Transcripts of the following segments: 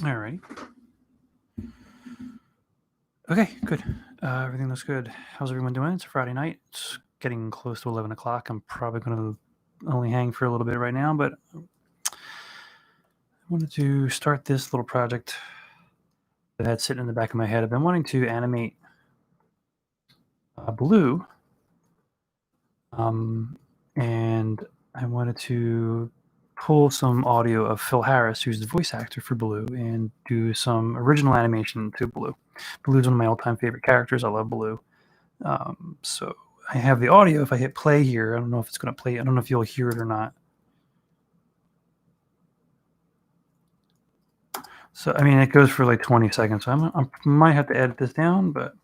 All right. Okay, good. Everything looks good. How's everyone doing? It's a Friday night. It's getting close to 11 o'clock. I'm probably going to only hang for a little bit right now, but I wanted to start this little project that I had sitting in the back of my head. I've been wanting to animate Baloo, and I wanted to pull some audio of Phil Harris, who's the voice actor for Baloo, and do some original animation to Baloo. Baloo's one of my all-time favorite characters. I love Baloo. So I have the audio. If I hit play here, I don't know if it's going to play. I don't know if you'll hear it or not. So, I mean, it goes for like 20 seconds. So I might have to edit this down, but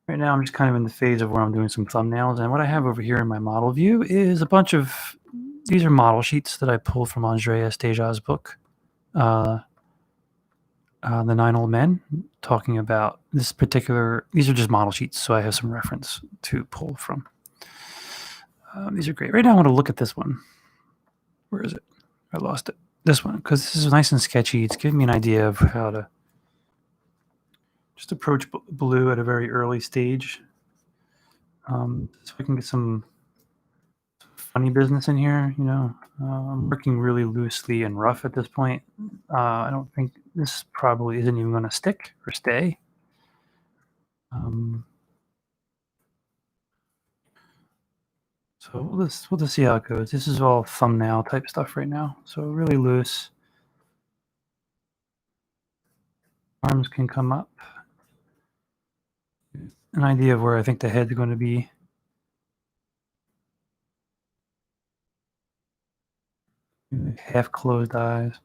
right now I'm just kind of in the phase of where I'm doing some thumbnails. And what I have over here in my model view is a bunch of, these are model sheets that I pulled from Andreas Deja's book, The Nine Old Men, talking about this particular, these are just model sheets. So I have some reference to pull from. These are great. Right now I want to look at this one. Where is it? I lost it. This one, because this is nice and sketchy. It's giving me an idea of how to just approach Baloo at a very early stage. So I can get some funny business in here. I'm working really loosely and rough at this point. I don't think this probably isn't even going to stick or stay. So we'll just see how it goes. This is all thumbnail type stuff right now. So really loose. Arms can come up. An idea of where I think the head's going to be. Half closed eyes.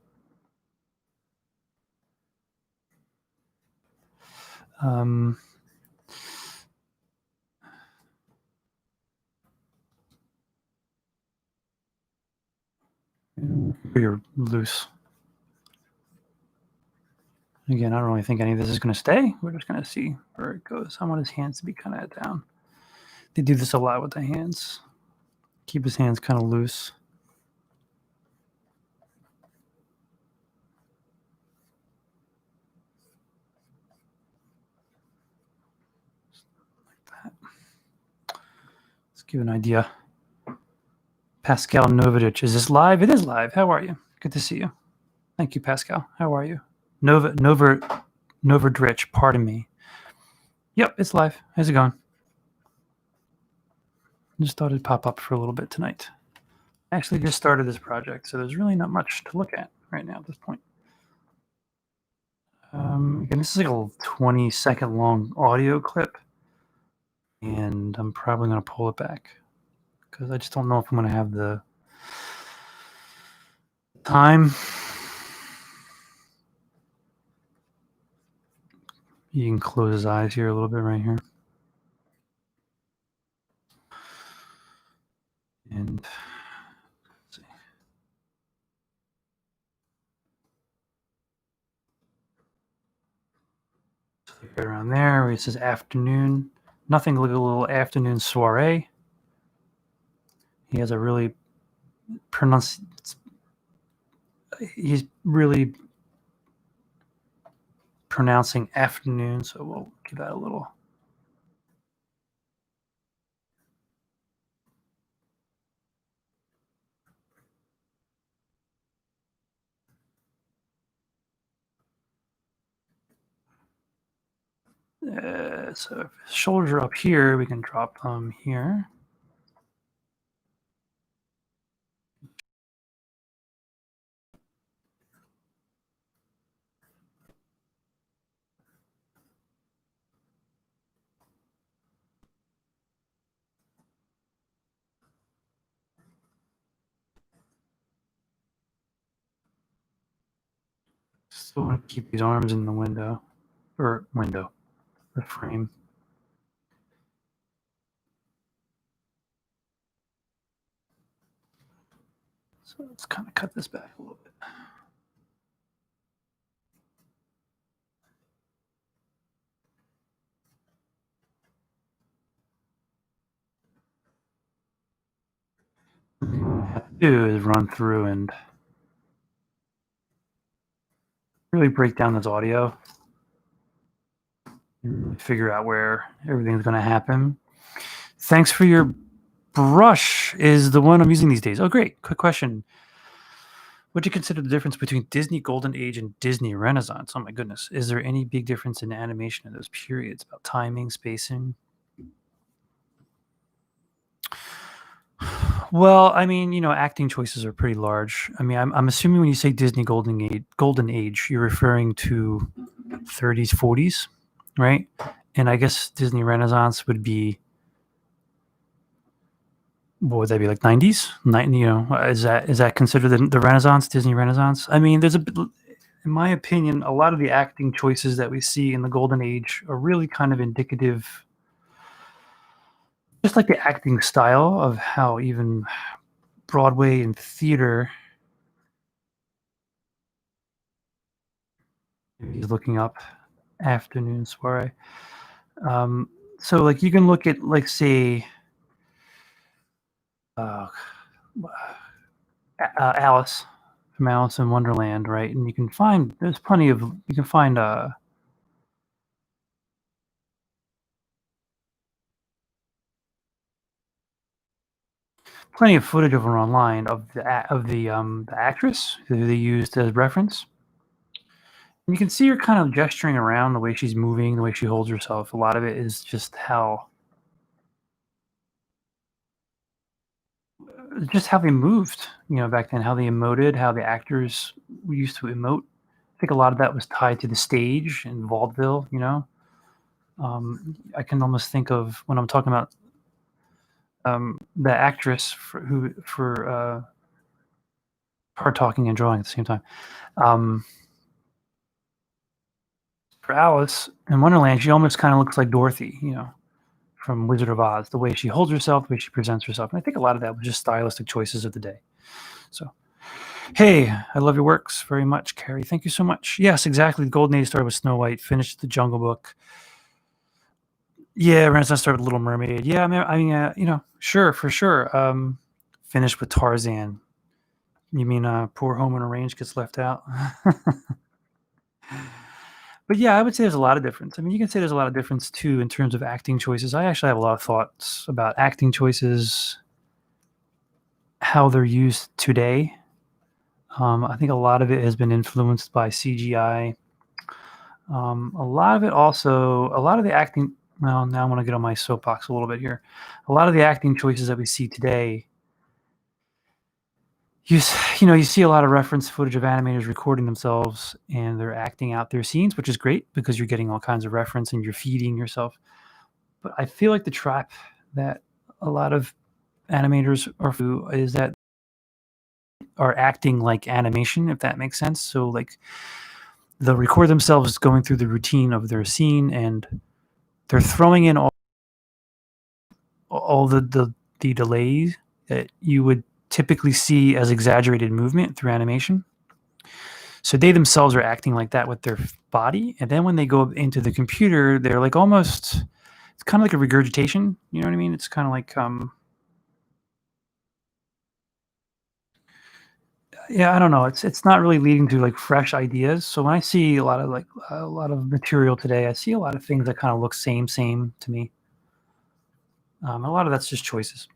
You're loose. Again, I don't really think any of this is going to stay. We're just going to see where it goes. I want his hands to be kind of down. They do this a lot with the hands. Keep his hands kind of loose. Like that. Let's give an idea. Pascal Novadich. Is this live? It is live. How are you? Good to see you. Thank you, Pascal. How are you? Novadrich, pardon me. Yep, it's live. How's it going? Just thought it'd pop up for a little bit tonight. I actually just started this project, so there's really not much to look at right now at this point. Again, this is like a 20-second long audio clip, and I'm probably going to pull it back because I just don't know if I'm going to have the time. You can close his eyes here a little bit right here. And let's see. So right around there where it says afternoon. Nothing like a little afternoon soiree. He has a really he's really pronouncing afternoon, so we'll give that a little. So if his shoulders are up here, we can drop them here. Still want to keep these arms in the window, the frame. So let's kind of cut this back a little bit. What I have to do is run through and really break down this audio and really figure out where everything's going to happen. Thanks for your brush is the one I'm using these days. Oh, great. Quick question. Would you consider the difference between Disney Golden Age and Disney Renaissance? Oh my goodness. Is there any big difference in animation in those periods about timing, spacing? Well, I mean, acting choices are pretty large. I mean, I'm assuming when you say Disney Golden Age, you're referring to 30s, 40s, right? And I guess Disney Renaissance would be, what would that be, like 90s? Is that considered the Renaissance, Disney Renaissance? I mean, in my opinion, a lot of the acting choices that we see in the Golden Age are really kind of indicative, just like the acting style of how even Broadway and theater. He's looking up afternoon soiree. So like you can look at like say uh, Alice from Alice in Wonderland, right? And you can find plenty of footage of her online of the actress who they used as reference. And you can see her kind of gesturing around, the way she's moving, the way she holds herself. A lot of it is just how they moved, back then, how they emoted, how the actors used to emote. I think a lot of that was tied to the stage in vaudeville. I can almost think of when I'm talking about the actress for her talking and drawing at the same time. Um, for Alice in Wonderland, she almost kind of looks like Dorothy, from Wizard of Oz, the way she holds herself, the way she presents herself. And I think a lot of that was just stylistic choices of the day. So, hey, I love your works very much, Carrie. Thank you so much. Yes, exactly. The Golden Age started with Snow White, finished the Jungle Book. Yeah, Renaissance started with Little Mermaid. Yeah, sure, for sure. Finished with Tarzan. You mean Poor Home on a Range gets left out? But yeah, I would say there's a lot of difference. I mean, you can say there's a lot of difference too in terms of acting choices. I actually have a lot of thoughts about acting choices, how they're used today. I think a lot of it has been influenced by CGI. A lot of it also, a lot of the acting. Well, now I want to get on my soapbox a little bit here. A lot of the acting choices that we see today, you see a lot of reference footage of animators recording themselves and they're acting out their scenes, which is great because you're getting all kinds of reference and you're feeding yourself. But I feel like the trap that a lot of animators is that are acting like animation, if that makes sense. So like they'll record themselves going through the routine of their scene and they're throwing in all the delays that you would typically see as exaggerated movement through animation. So they themselves are acting like that with their body, and then when they go into the computer, they're like almost. It's kind of like a regurgitation. You know what I mean? It's kind of like yeah, I don't know. It's not really leading to like fresh ideas. So when I see a lot of material today, I see a lot of things that kind of look same to me. A lot of that's just choices.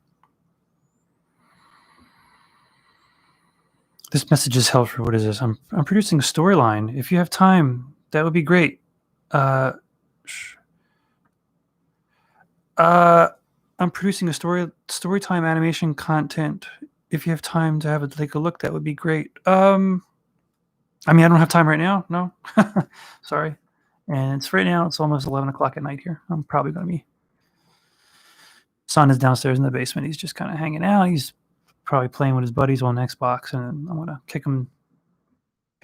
This message is helpful. What is this? I'm producing a storyline. If you have time, that would be great. Uh, uh, I'm producing a story time animation content. If you have time to take a look, that would be great. I mean, I don't have time right now. No, sorry. And it's right now. It's almost 11 o'clock at night here. I'm probably going to be. Son is downstairs in the basement. He's just kind of hanging out. He's probably playing with his buddies on Xbox, and I'm gonna kick him.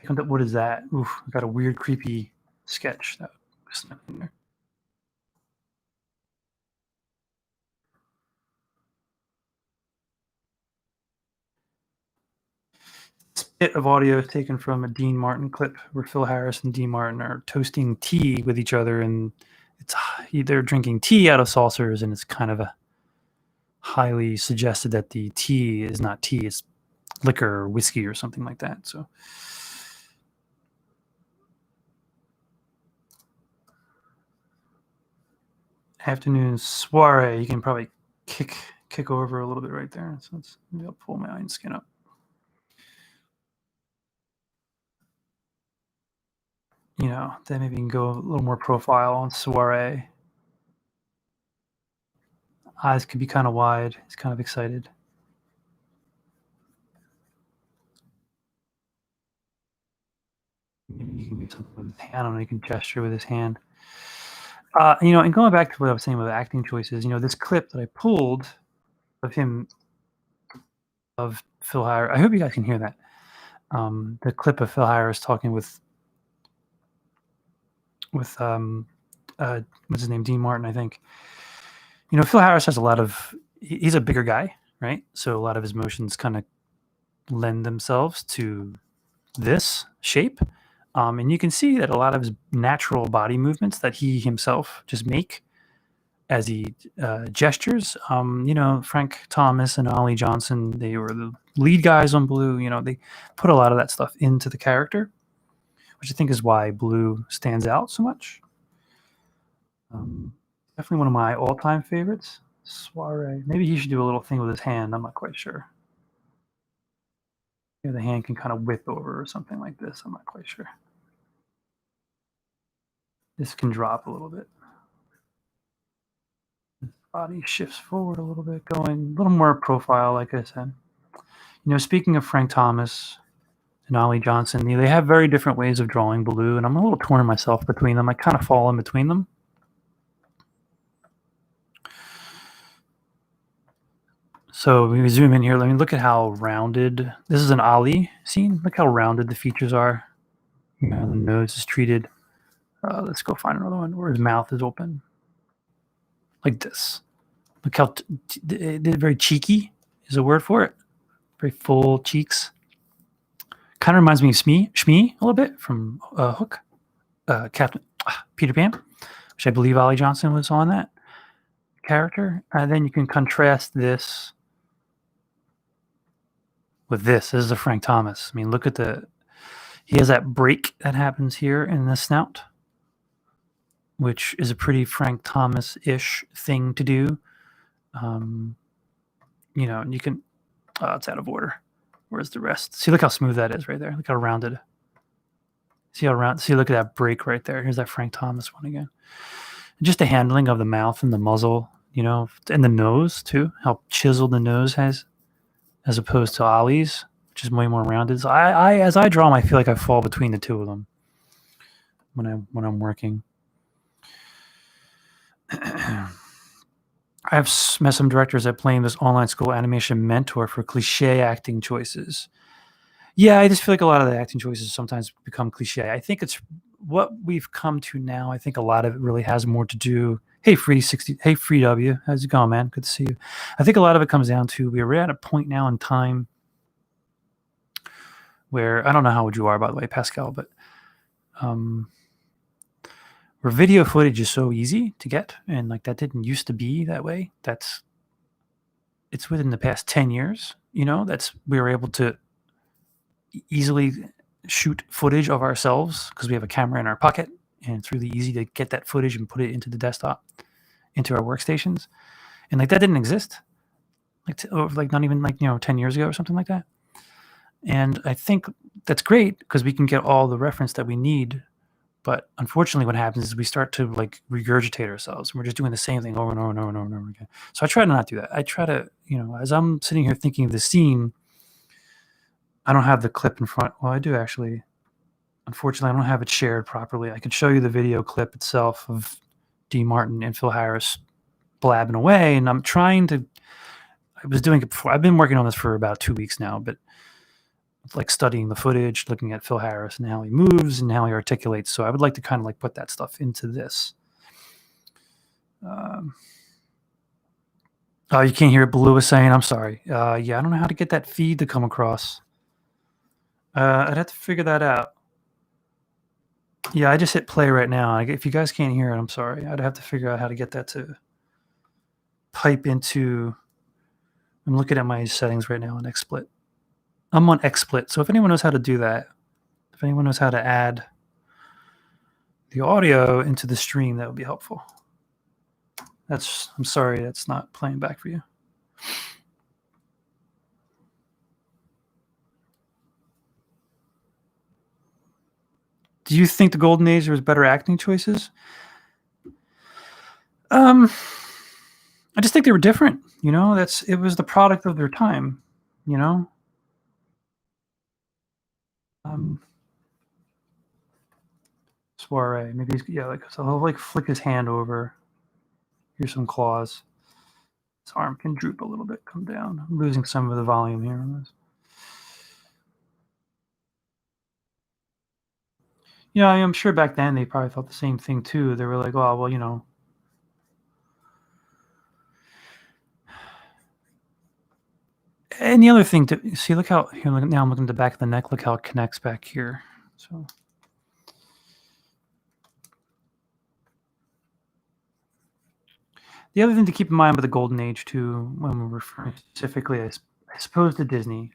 What is that? Oof! I got a weird, creepy sketch that snuck in there. This bit of audio is taken from a Dean Martin clip where Phil Harris and Dean Martin are toasting tea with each other, and they're drinking tea out of saucers, and it's kind of a highly suggested that the tea is not tea; it's liquor or whiskey or something like that. So Afternoon soiree. You can probably kick over a little bit right there. So maybe I'll pull my onion skin up. You know, then maybe you can go a little more profile on soiree. Eyes could be kind of wide. He's kind of excited. Maybe you can do something with his hand. I don't know. You can gesture with his hand. You know, and going back to what I was saying with acting choices, you know, this clip that I pulled of him of Phil Harris. I hope you guys can hear that. The clip of Phil Harris talking with what's his name, Dean Martin, I think. You know, Phil Harris has a lot of. He's a bigger guy, right? So a lot of his motions kind of lend themselves to this shape. And you can see that a lot of his natural body movements that he himself just make as he gestures. You know, Frank Thomas and Ollie Johnson, they were the lead guys on Blue. You know, they put a lot of that stuff into the character, which I think is why Blue stands out so much. Definitely one of my all-time favorites. Soiree. Maybe he should do a little thing with his hand. I'm not quite sure. Yeah, the hand can kind of whip over or something like this. I'm not quite sure. This can drop a little bit. His body shifts forward a little bit, going a little more profile, like I said. You know, speaking of Frank Thomas and Ollie Johnson, they have very different ways of drawing Baloo, and I'm a little torn myself between them. I kind of fall in between them. So we zoom in here. Let me look at how rounded. This is an Ollie scene. Look how rounded the features are. You know, the nose is treated. Let's go find another one where his mouth is open, like this. Look how very cheeky is a word for it. Very full cheeks. Kind of reminds me of Shmee a little bit from Hook, Captain Peter Pan, which I believe Ollie Johnson was on that character. And then you can contrast this with this. This is a Frank Thomas. I mean, look at he has that break that happens here in the snout, which is a pretty Frank Thomas-ish thing to do. You know, and you can, it's out of order. Where's the rest? See, look how smooth that is right there. Look how rounded. See how round, see, look at that break right there. Here's that Frank Thomas one again. And just the handling of the mouth and the muzzle, you know, and the nose too, how chiseled the nose has, as opposed to Ollie's, which is way more rounded. So as I draw them, I feel like I fall between the two of them when I'm working. I've met some directors that playing this online school animation mentor for cliche acting choices. Yeah, I just feel like a lot of the acting choices sometimes become cliche. I think it's what we've come to now. I think a lot of it really has more to do. Hey, Free60. Hey, Free W. How's it going, man? Good to see you. I think a lot of it comes down to we're at a point now in time where I don't know how old you are, by the way, Pascal, but where video footage is so easy to get, and like that didn't used to be that way. It's within the past 10 years, you know, we were able to easily shoot footage of ourselves because we have a camera in our pocket, and it's really easy to get that footage and put it into the desktop, into our workstations. And like that didn't exist like not even like, you know, 10 years ago or something like that. And I think that's great because we can get all the reference that we need. But unfortunately, what happens is we start to like regurgitate ourselves, and we're just doing the same thing over and over and over and over and over again. So I try to not do that. I try to, you know, as I'm sitting here thinking of the scene, I don't have the clip in front. Well, I do actually. Unfortunately, I don't have it shared properly. I could show you the video clip itself of Dean Martin and Phil Harris blabbing away, and I'm trying to. I was doing it before. I've been working on this for about 2 weeks now, but like studying the footage, looking at Phil Harris and how he moves and how he articulates. So I would like to kind of like put that stuff into this. Oh, you can't hear it. Baloo was saying, I'm sorry. Yeah, I don't know how to get that feed to come across. I'd have to figure that out. Yeah, I just hit play right now. If you guys can't hear it, I'm sorry. I'd have to figure out how to get that to pipe into. I'm looking at my settings right now on XSplit. I'm on XSplit, so if anyone knows how to do that, if anyone knows how to add the audio into the stream, that would be helpful. I'm sorry, that's not playing back for you. Do you think the Golden Age was better acting choices? Um, I just think they were different. You know, it was the product of their time. You know, um, soiree. Maybe yeah, like so he'll like flick his hand over. Here's some claws. His arm can droop a little bit, come down. I'm losing some of the volume here on this. Yeah, I'm sure back then they probably thought the same thing too. They were like, "Oh, well, you know." And the other thing to see, look how here. Look, now I'm looking at the back of the neck. Look how it connects back here. So the other thing to keep in mind with the Golden Age too, when we're referring specifically, I suppose, to Disney,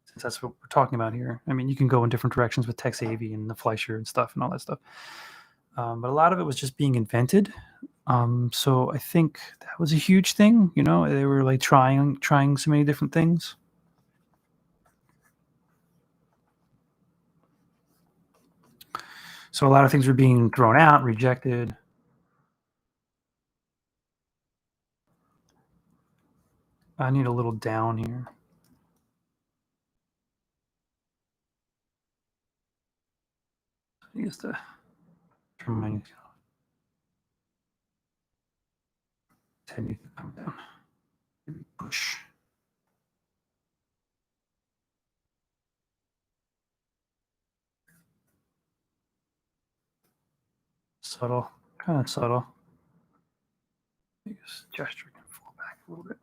since that's what we're talking about here. I mean, you can go in different directions with Tex Avery and the Fleischer and stuff and all that stuff. But a lot of it was just being invented. So I think that was a huge thing. You know, they were like trying so many different things. So a lot of things were being thrown out, rejected. I need a little down here. I guess to turn my head needs to come down. Maybe push. Subtle, kind of subtle. Just gesture can fall back a little bit.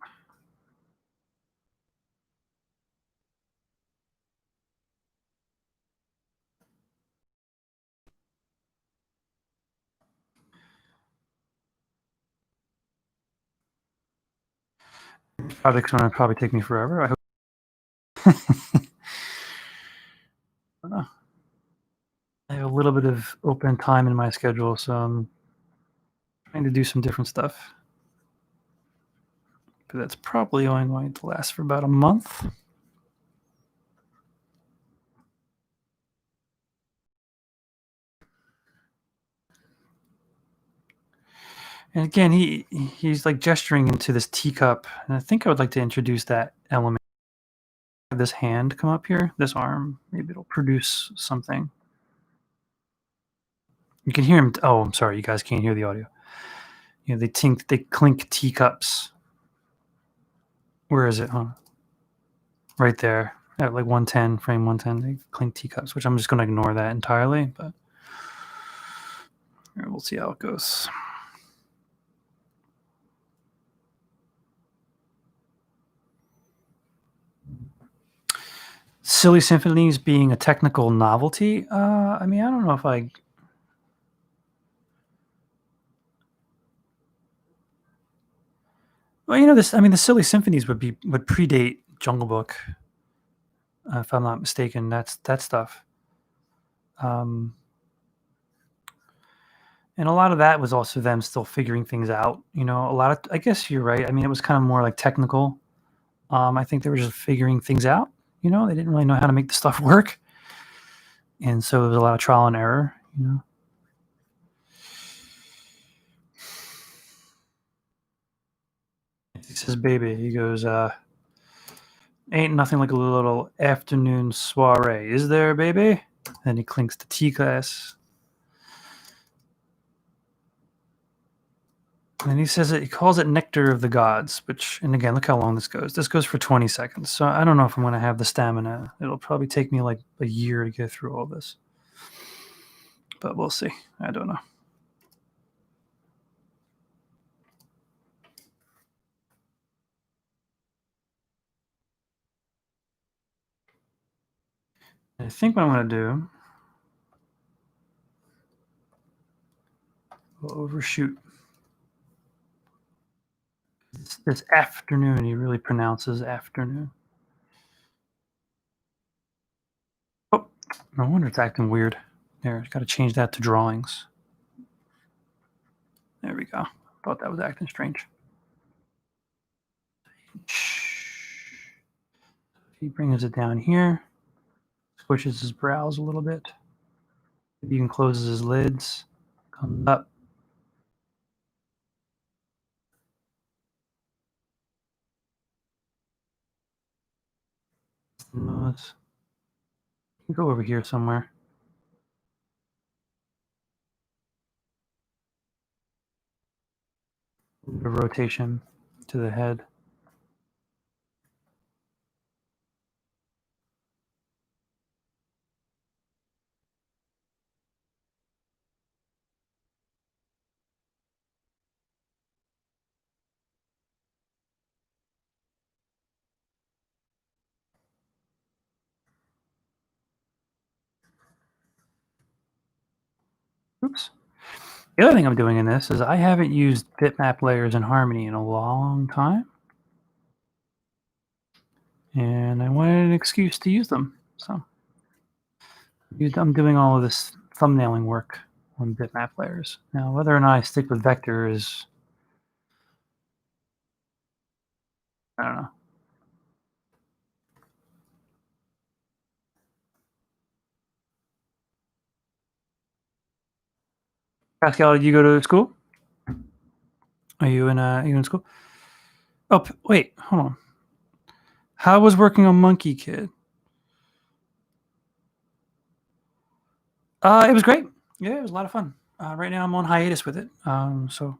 This project's gonna probably take me forever. I hope. I don't know. I have a little bit of open time in my schedule, so I'm trying to do some different stuff. But that's probably only going to last for about a month. And again, he's like gesturing into this teacup, and I think I would like to introduce that element. Have this hand come up here, this arm. Maybe it'll produce something. You can hear him. Oh, I'm sorry, you guys can't hear the audio. You know, they clink teacups. Where is it? Huh? Right there, at like 110, frame 110. They clink teacups, which I'm just going to ignore that entirely. But we'll see how it goes. Silly symphonies being a technical novelty. I mean, I don't know if I. Well, you know, this. I mean, the silly symphonies would predate Jungle Book, if I'm not mistaken. That's that stuff. Um, and a lot of that was also them still figuring things out. You know, a lot of. I guess you're right. I mean, it was kind of more like technical. I think they were just figuring things out. You know, they didn't really know how to make the stuff work, and so there was a lot of trial and error. You know. He says, "Baby." He goes, "Ain't nothing like a little afternoon soiree, is there, baby?" Then he clinks the tea glass. And he says it. He calls it nectar of the gods. Which, and again, look how long this goes. This goes for 20 seconds. So I don't know if I'm going to have the stamina. It'll probably take me like a year to get through all this. But we'll see. I don't know. I think what I'm going to do. We'll overshoot. This afternoon. He really pronounces afternoon. Oh, no wonder it's acting weird. There, got to change that to drawings. There we go. Thought that was acting strange. He brings it down here, squishes his brows a little bit. Maybe even closes his lids, comes up. Nose. Go over here somewhere. A rotation to the head. Oops. The other thing I'm doing in this is I haven't used bitmap layers in Harmony in a long time. And I wanted an excuse to use them. So I'm doing all of this thumbnailing work on bitmap layers. Now, whether or not I stick with vector is, I don't know. Pascal, did you go to school? Are you in school? Oh, wait, hold on. How was working on Monkey Kid? It was great. Yeah, it was a lot of fun. Right now I'm on hiatus with it, so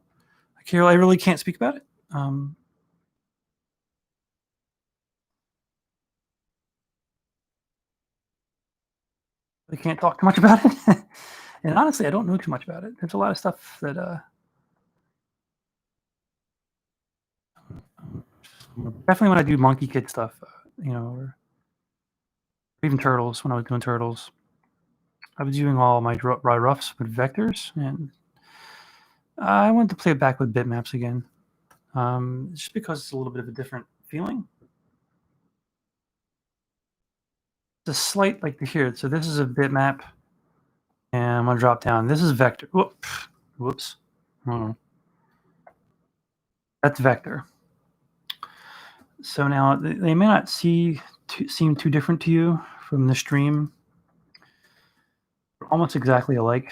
I really can't speak about it. I can't talk too much about it. And honestly, I don't know too much about it. There's a lot of stuff that definitely when I do Monkey Kid stuff, or even Turtles, when I was doing Turtles, I was doing all my dry roughs with vectors, and I wanted to play it back with bitmaps again, just because it's a little bit of a different feeling. It's a slight, like here, so this is a bitmap, and I'm going to drop down. This is vector. Whoops. That's vector. So now they may not seem too different to you from the stream. They're almost exactly alike.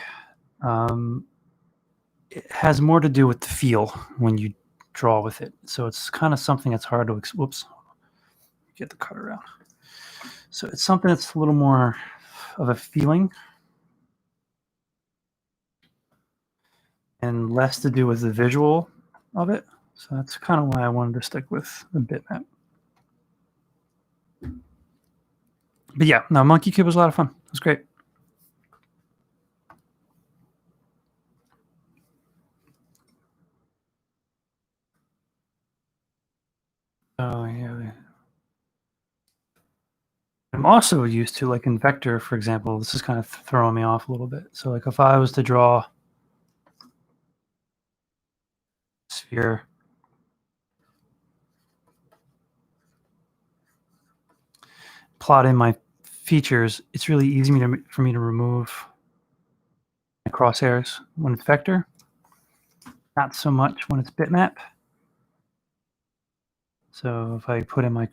It has more to do with the feel when you draw with it. So it's kind of something that's hard to, whoops, get the cutter out. So it's something that's a little more of a feeling and less to do with the visual of it. So that's kind of why I wanted to stick with the bitmap. But yeah, no, Monkey Kid was a lot of fun. It was great. Oh yeah. I'm also used to, like in vector, for example, this is kind of throwing me off a little bit. So like if I was to draw sphere, plot in my features, it's really easy for me to remove my crosshairs when it's vector. Not so much when it's bitmap. So if I put in my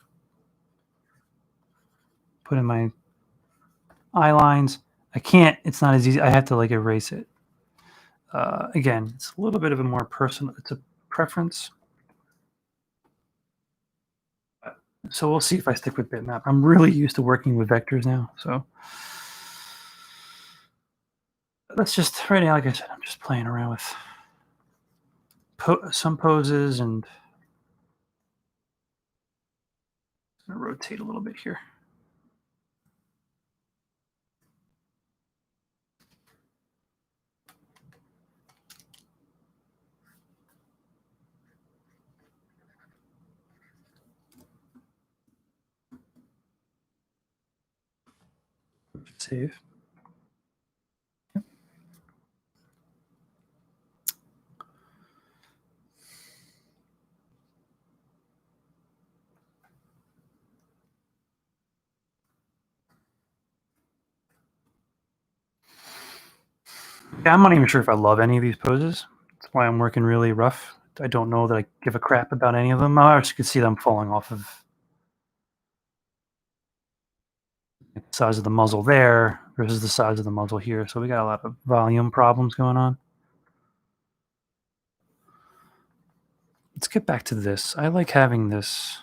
eye lines, I can't. It's not as easy. I have to like erase it. Again, it's a little bit of a more personal. It's a preference. So we'll see if I stick with bitmap. I'm really used to working with vectors now. So let's just, right now, like I said, I'm just playing around with some poses and I'm going to rotate a little bit here. Save. Yeah, I'm not even sure if I love any of these poses. That's why I'm working really rough. I don't know that I give a crap about any of them. I just could see them falling off of the size of the muzzle there versus the size of the muzzle here. So we got a lot of volume problems going on. Let's get back to this. I like having this.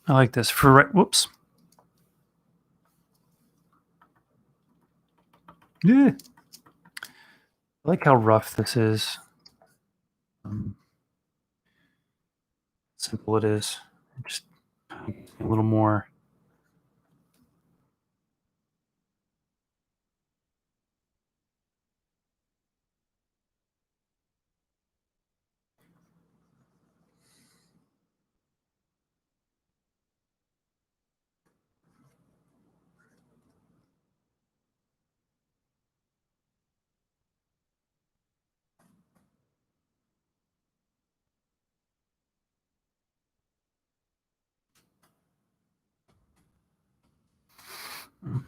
I like this for whoops. Yeah. I like how rough this is. Simple it is. Just a little more.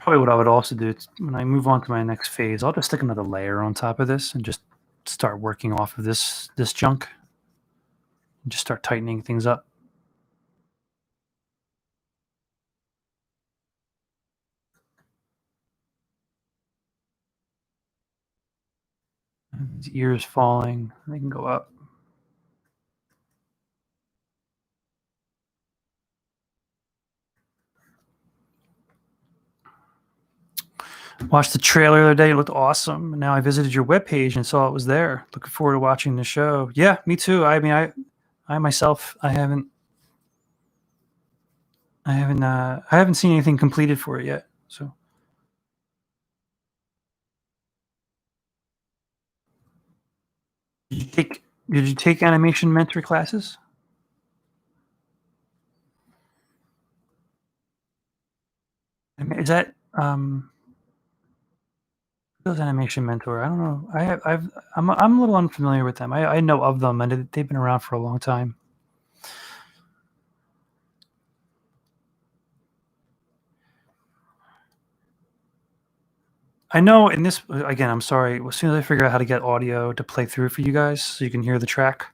Probably what I would also do when I move on to my next phase, I'll just stick another layer on top of this and just start working off of this junk. And just start tightening things up. His ears falling, they can go up. Watched the trailer the other day. It looked awesome. Now I visited your webpage and saw it was there. Looking forward to watching the show. Yeah, me too. I mean, I myself, I haven't seen anything completed for it yet. So, did you take animation mentor classes? I mean, is that those animation mentor? I don't know. I'm a little unfamiliar with them. I know of them, and they've been around for a long time. I know in this, again, I'm sorry. As soon as I figure out how to get audio to play through for you guys so you can hear the track,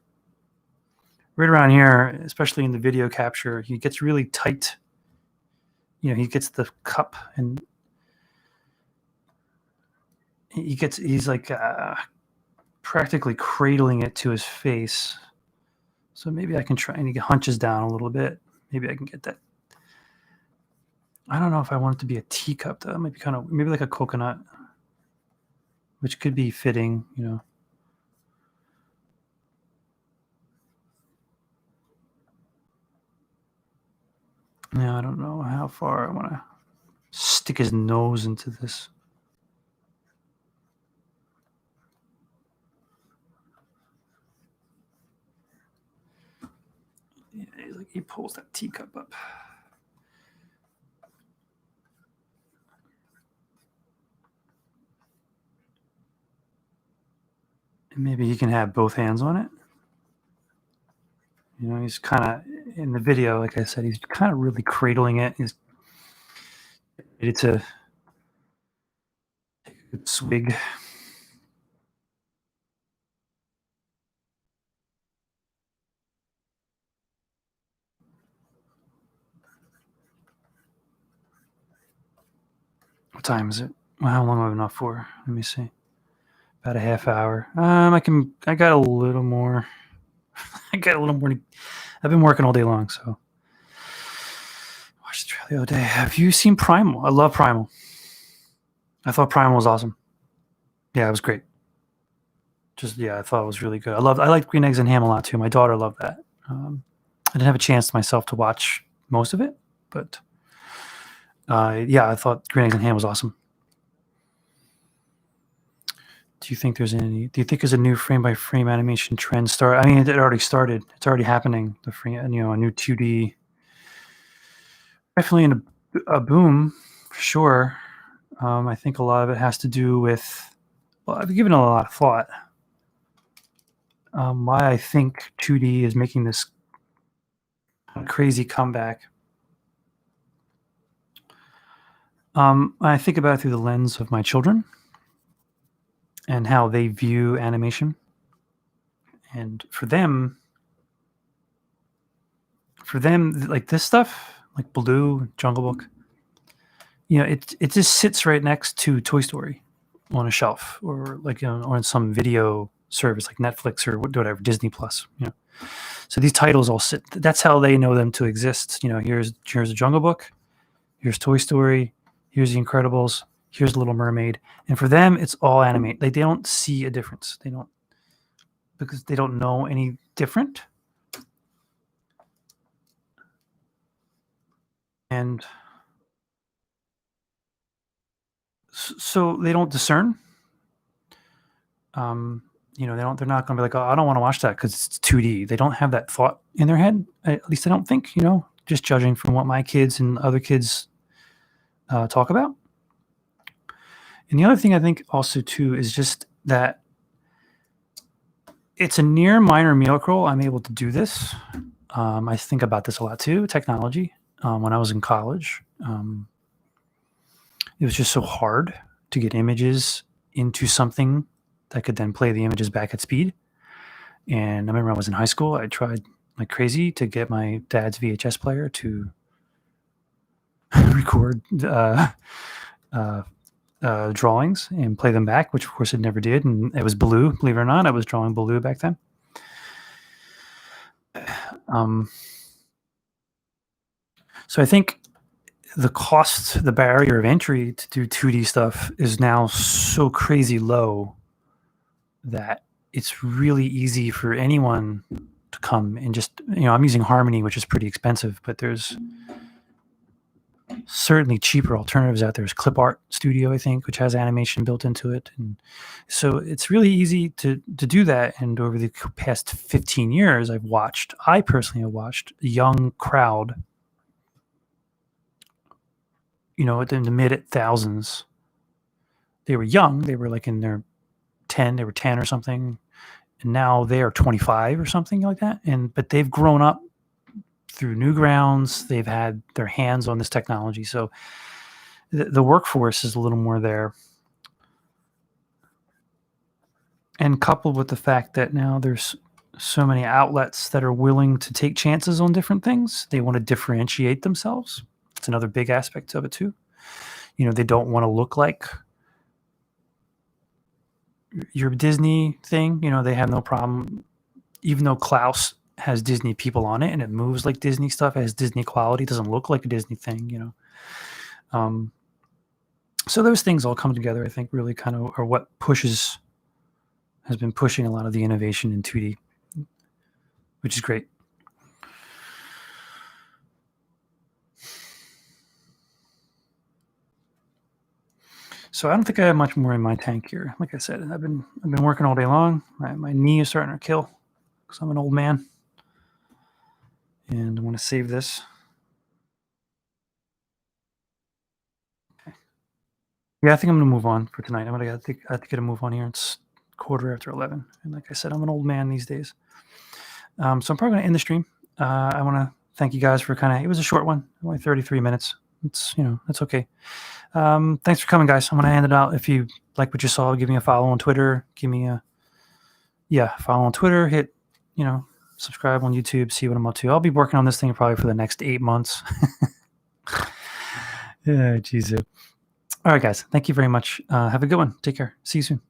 right around here, especially in the video capture, he gets really tight. You know, he gets the cup and he's like practically cradling it to his face. So maybe I can try, and he hunches down a little bit. Maybe I can get that. I don't know if I want it to be a teacup though. It might be kind of, maybe like a coconut, which could be fitting, you know. Now I don't know how far I want to stick his nose into this. Yeah, he pulls that teacup up. And maybe he can have both hands on it. You know, he's kind of in the video, like I said, he's kind of really cradling it. He's ready to take a good swig. What time is it? Well, how long have I been up for? Let me see. About a half hour. I got a little more. I got a little more. I've been working all day long, so. Watched the trailer the other day. Have you seen Primal? I love Primal. I thought Primal was awesome. Yeah, it was great. I thought it was really good. I liked Green Eggs and Ham a lot too. My daughter loved that. I didn't have a chance myself to watch most of it, but yeah, I thought Green Eggs and Ham was awesome. Do you think there's a new frame by frame animation trend start? I mean, it already started. It's already happening. The frame, a new 2D, definitely in a boom for sure. I think a lot of it has to do with. Well, I've given it a lot of thought. Why I think 2D is making this crazy comeback. I think about it through the lens of my children. and how they view animation. And for them, like this stuff, like Baloo, Jungle Book, it just sits right next to Toy Story on a shelf, or like or on some video service like Netflix or whatever, Disney Plus. So these titles all sit. That's how they know them to exist. Here's a Jungle Book, here's Toy Story, here's The Incredibles, here's Little Mermaid, and for them it's all animate. They don't see a difference. They don't, because they don't know any different. And so they don't discern. They're not going to be like, oh, I don't want to watch that because it's 2D. They don't have that thought in their head. At least I don't think. Just judging from what my kids and other kids talk about. And the other thing I think also too is just that it's a near minor miracle I'm able to do this. I think about this a lot too. Technology. When I was in college, it was just so hard to get images into something that could then play the images back at speed. And I remember I was in high school. I tried like crazy to get my dad's VHS player to record drawings and play them back, which of course it never did. And it was Baloo, believe it or not. I was drawing Baloo back then. So I think the barrier of entry to do 2D stuff is now so crazy low that it's really easy for anyone to come and just, I'm using Harmony, which is pretty expensive, but there's certainly cheaper alternatives out there. There's Clip Art Studio, I think, which has animation built into it. And so it's really easy to do that. And over the past 15 years, I personally have watched a young crowd, in the mid thousands. They were young. They were like in their 10, they were 10 or something. And now they are 25 or something like that. But they've grown up through Newgrounds. They've had their hands on this technology. So the workforce is a little more there. And coupled with the fact that now there's so many outlets that are willing to take chances on different things. They want to differentiate themselves. It's another big aspect of it too. They don't want to look like your Disney thing. They have no problem, even though Klaus has Disney people on it and it moves like Disney stuff, it has Disney quality, it doesn't look like a Disney thing. So those things all come together, I think, really kind of are what has been pushing a lot of the innovation in 2D, which is great. So I don't think I have much more in my tank here. Like I said, I've been working all day long. My knee is starting to kill because I'm an old man. And I want to save this. Okay. Yeah, I think I'm going to move on for tonight. I have to get a move on here. It's 11:15. And like I said, I'm an old man these days. So I'm probably going to end the stream. I want to thank you guys for it was a short one, only 33 minutes. It's, that's okay. Thanks for coming, guys. I'm going to hand it out. If you like what you saw, give me a follow on Twitter. Give me follow on Twitter. Hit, subscribe on YouTube. See what I'm up to. I'll be working on this thing probably for the next 8 months. Yeah, geez. All right, guys. Thank you very much. Have a good one. Take care. See you soon.